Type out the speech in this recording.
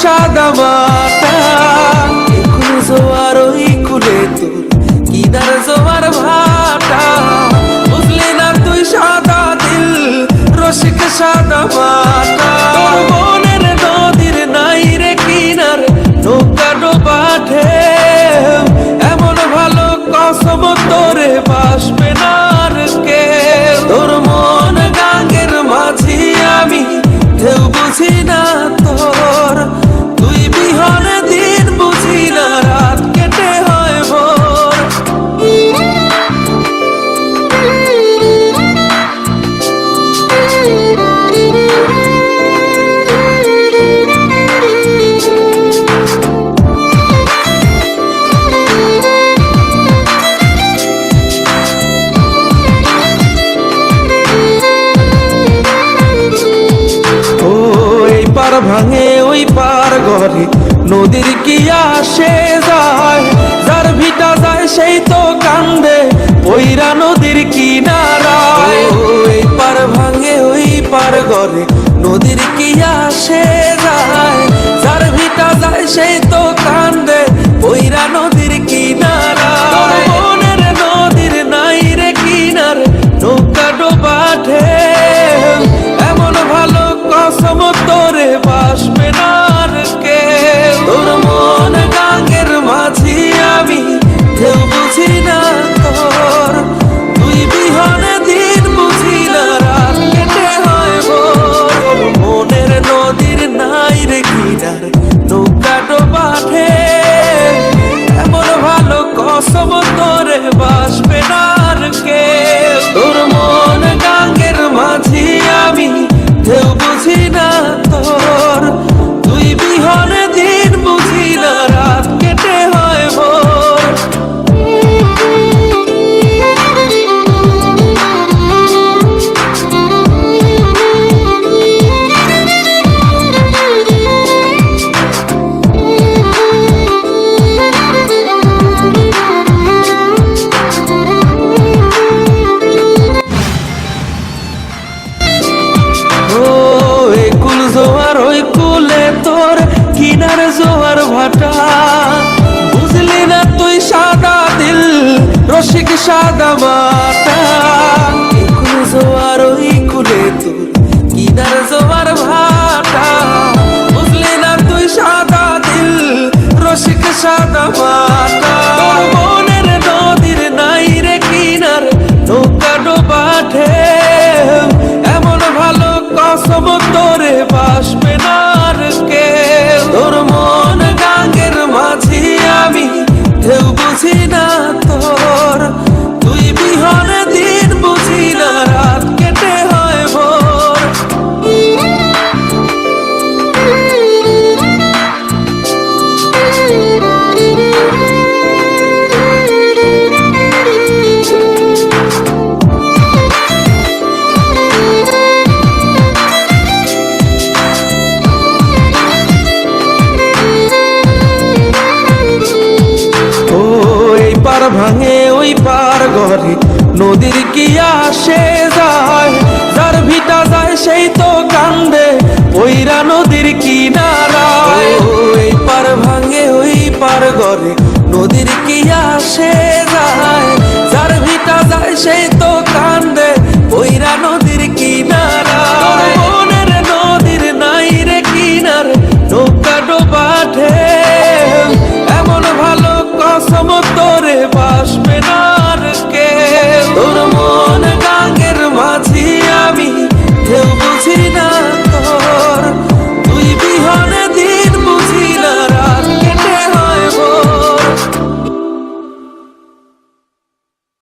সাদা মাটা, একুল জোয়ার ওই কুলে তোর কিনার জোয়ার ভাটা। বুঝলি না তুই সাদা দিল রসিক সাদা মাটা। তোর মনের নদীর নাই রে কিনার, নৌকা ডোবা ঢেউ, এমন ভালো কসম তোরে বাসবে না আর কেউ। তোর মন গাঙ্গের মাঝি আমি, ঢেউ বুঝি না তোর, তুই বিহনে দিন বুঝি না, রাত কেটে হয় ভোর। ভাঙে ওই পার ঘরে নদীর কি আসে যায়, যার ভিটা যায় সেই তো কান্দে ওইরা নদীর কিনারায়। ওই পার ভাঙে ওই পার ঘরে নদীর কি আসে যায়, যার ভিটা যায় সেই তো কান্দে ওইরা নদীর কিনারায়। মনের নদীর নাই রে কিনার, নৌকা ডোবা ঢেউ, এমন ভালো কসম তোরে বাসবে না আর কেউ। তোর মন গাঙ্গের মাঝি আমি, ঢেউ বুঝি না তোর, তুই বিহনে দিন বুঝি না, রাত কেটে হয় ভোর। মনের নদীর নাই রে কিনার, নৌকা ডোবা ঢেউ, এমন ভালো কসম তোরে বাসবে না আর কেউ। তোর মন গাঙ্গের মাঝি আমি, ঢেউ বুঝি না তোর, তুই বিহনে দিন বুঝি না, রাত কেটে হয় ভোর। জোয়ার ওই কুলে তোর কিনার জোয়ার ভাটা, বুঝলি না তুই সাদা দিল রসিক সাদা মাটা। একুল জোয়ার ওই কুলে তোর কিনার জোয়ার ভাটা, বুঝলি না তুই সাদা দিল রসিক সাদা মাটা। তোর মনের নদীর নাই রে কিনার, নৌকা ডোবা ঢেউ, এমন ভালো কসম তোরে বাসবে না আর কেউ। তোর মন গাঙ্গের মাঝি আমি, ঢেউ বুঝি না তোর, তুই বিহনে দিন বুঝি না, রাত কেটে হয় ভোর। ভাঙে ওই পার ঘরে নদীর কি আসে যায়, যার ভিটা যায় সেই তো কান্দে ওইরা নদীর কিনারায়। ওই পার ভাঙে ওই পার ঘরে নদীর কি আসে যায়,